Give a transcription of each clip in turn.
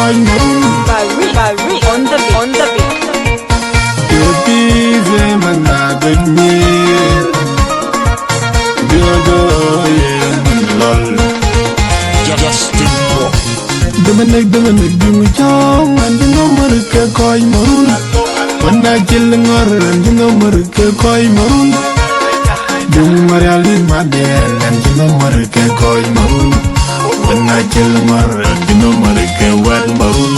Barry on the beat. You're busy, man, I got me. Justin Pro. Dominic, you chong, and you know, Marika, Koi Maroon. When I kill an order, and you know, Marika, Koi Maroon. Do Mariali, my dear, and you know, Marika, Koi Maroon. When I kill an order, and you know, Marika, Wet Maroon.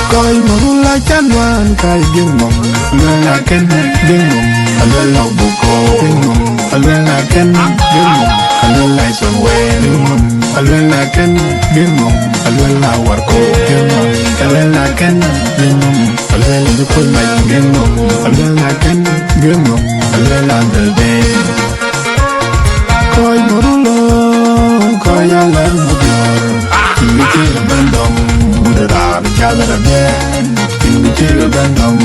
Koi Maroon, like an one, Kai Gimum, well, I can Gimum, a little Boko, Gimum, a little I can Gimum, a little like some way, Gimum. Alwela ken gimum, alwela warko gimum, alwela ken gimum, alwela dukul mai gimum, alwela ken gimum, alwela derde. Koi morulo, koi alar mudior, kimbichi bandom, budara bichadara ben, kimbichi bandom,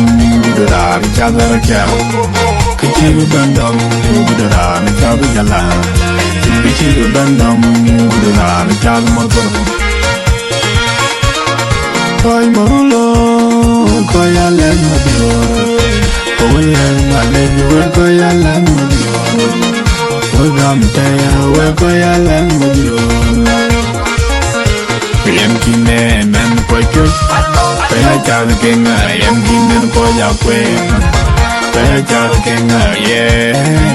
budara bichadara kyau, kichi bandom, budara bichadara jalan. Bichi bandam gudana chal motor koi marulo koi alen madior koi alen koi alen madior koi gam taya koi alen madior yam kine men koi kuch kaya chal kenga yam kine koi yakwe kaya chal kenga ye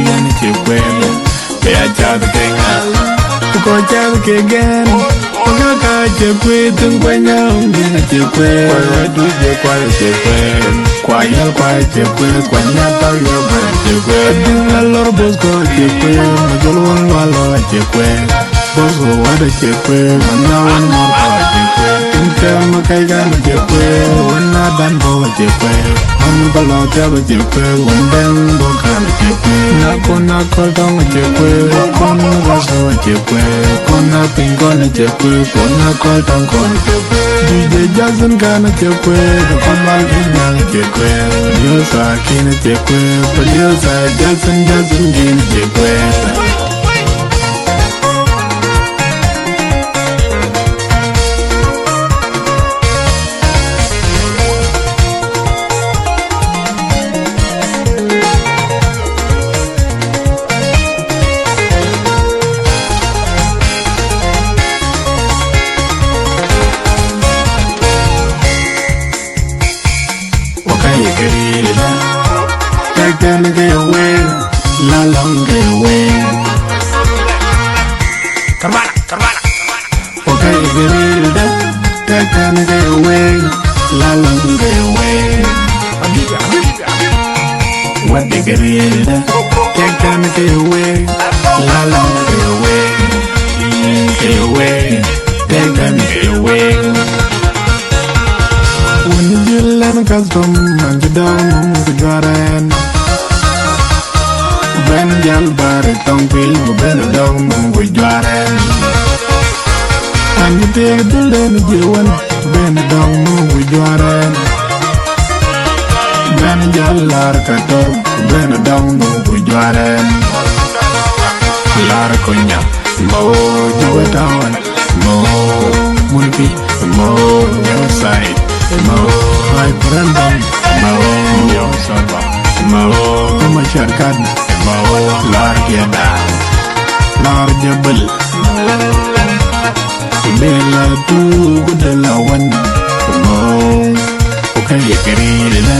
nen chikwe kaya chal kenga ko chal kengen ko ka chekwe tung kwanya unge chekwe kwa du je kwa chekwe kwa yal kwa chekwe kwanya ta yo kwa chekwe ding lor bos ko chekwe majol won lo chekwe bos ko wada chekwe mana won mor ko chekwe tem kai ga chekwe wana dan bo chekwe am balo ta chekwe won dan bo ka chekwe na ko dong chekwe kon ga so chekwe kona pingo na chekwe kona ko dong ko chekwe DJ Jason kana chekwe kon mal gina chekwe yo sa kina chekwe yo sa Jason gina chekwe Gonna get away, la long get away. Carvana. Okay, get it, that gonna get away, la long get away. What they get it, that gonna get away, la long get away. Get away, that gonna get away. When you let me custom and you down the garden. Ben jal bare tong pil mo ben dong mo gujare Ani te dule ni jewan ben dong mo gujare Ben jal lar ka to ben dong mo gujare Lar konya mo juwetawan mo mulki mo your side mo my brandam mo your saba mo masyarakat lar kiada lar jabal bela tu gudalawan mo okay kerila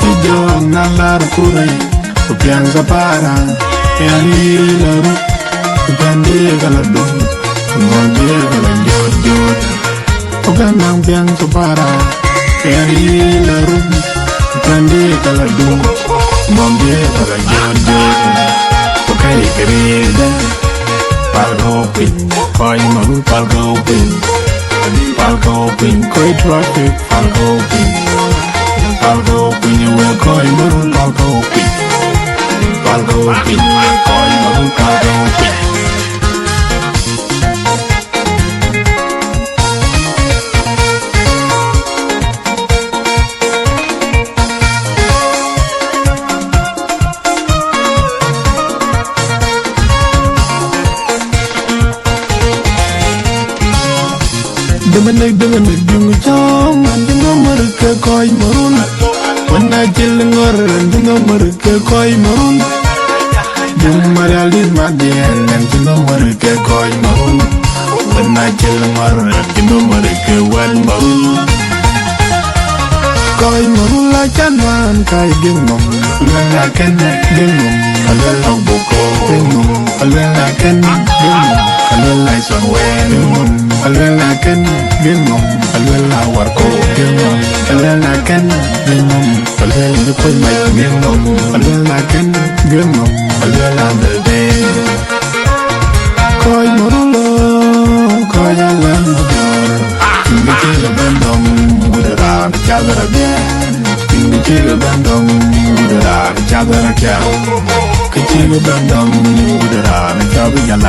tijo nalar kurai piang kapara yani laru pande galadu ngombe galanjod oganang piang kapara yani laru pande galadu ngombe galanjod okay kerila palgopin koi maru palgopin koi traffic palgopin we koi maru palgopin koi maru palgopin Dominic, Jungle Chong, and the number Koi Maroon. When I chill and the number Koi Maroon. Jung Marialis Madian and the number Koi Maroon. When I chill and the number One Maroon. Koi Maroon like Chanwan, Kai Gimum, when I can Gimum, a little Boko, Gimum, a little I can Gimum, a little like somewhere, Gimum, a little I can Gimum, a little I work, Gimum, a little I can Gimum, a little the queen my Gimum, a little I can Gimum, a little on the day. Koi Marulo, Koi Alam, the chill bandom, with a round chapter again. In the chill bandom, with a round chapter again. Chill bandom, with a round chapter again.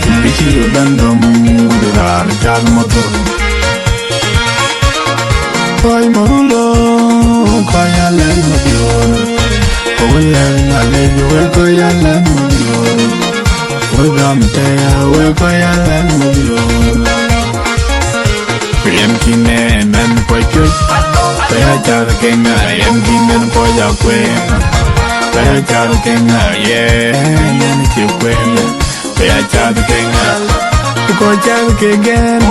In the chill bandom, with a round chapter motor. Koi Marulo, Koi Alam, Koi Alam, Koi Alam, Welcome to Koi Alam. Em kine men po chut, kaya char kenga. Em kine po ya kwen, kaya char kenga. Yen chukwe, kaya char kenga. Ko char kegen,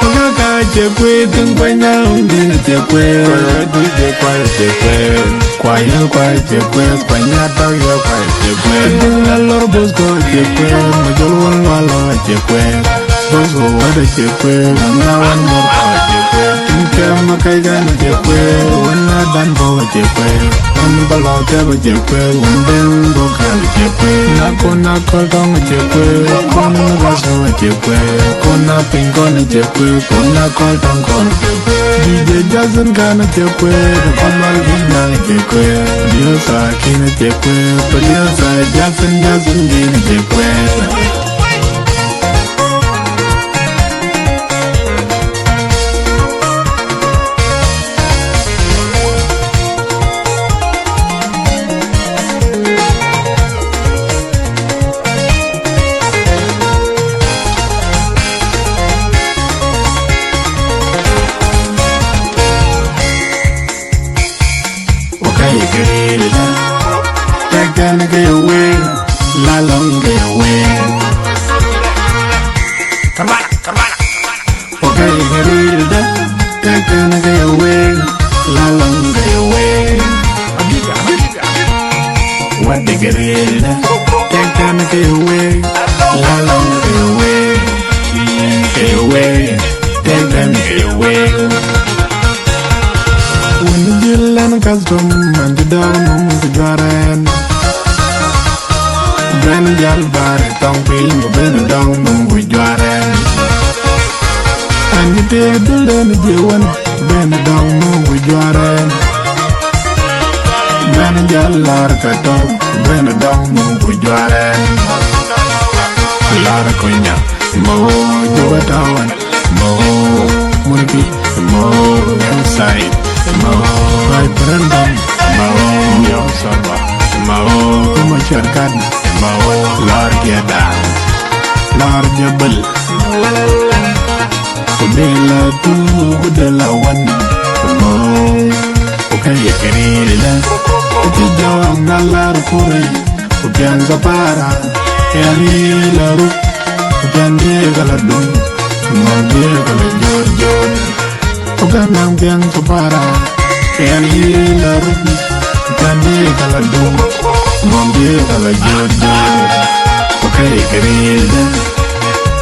kaka chukwe tung kwenya undi chukwe. Du chukwe chukwe, kwaya kwaya chukwe, kwenya tawya kwaya chukwe. Dula lor bos ko chukwe, majol walo chukwe. Bos ko wada chukwe, na wan mor. Tinka Kaigan Jekwe, when I done for Jekwe, on the law table Jekwe, when then go Jekwe, Nakona Kotong Jekwe, Kona Vaso Jekwe, Kona Pinkon Jekwe, Kona Kotong Kon Jekwe, DJ Jason Kana Jekwe, the Kamal Gina Jekwe, Diosa Kina Jekwe, but Diosa Jason Gina Jekwe. Get away, la long get away. Come on. Okay, get rid that. Get away, la long get away. What they get rid of? Get away, la long get away. Get away, get away. When the deal and custom and the down the garden. Ben Jalbar, Tong Ping, Ben Dong, with Jaren. And you take the Len Jewan, Ben Dong, with Jaren. Ben Jalar Katong, Ben Dong, with Jaren. Lara Konya, Mo, Jovatawan, Mo, Murki, Mo, outside, Mo, my Brandon, Mo, Yosaba, Mo, Macharkan. Lord get down, Lord Jabal, Kubela tu Budala one, okay, you can eat it. Jawam Nalar Kuri, Upian Zapara, Eri Laru, Upian Galadun, Mondia Galajor, Uganam Gang Zapara, Eri Laru, Upian Galadun. Mondia la jojo, okay, querida.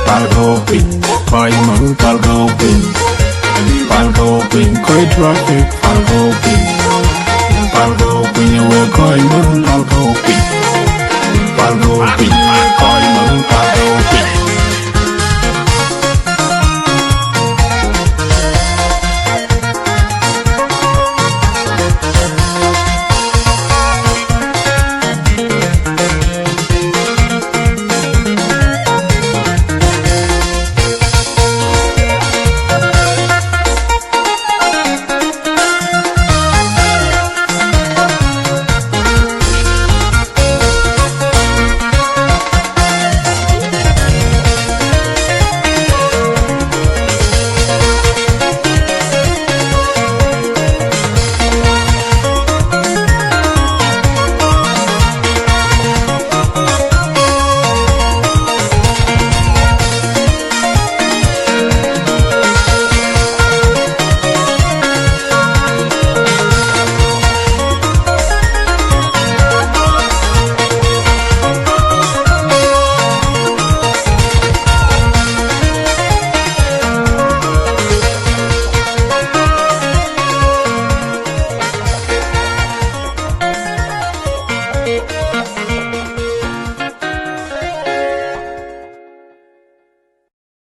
Palgo pin, koi maru palgo pin, koi traffic, palgo pin, you will koi maru palgo pin,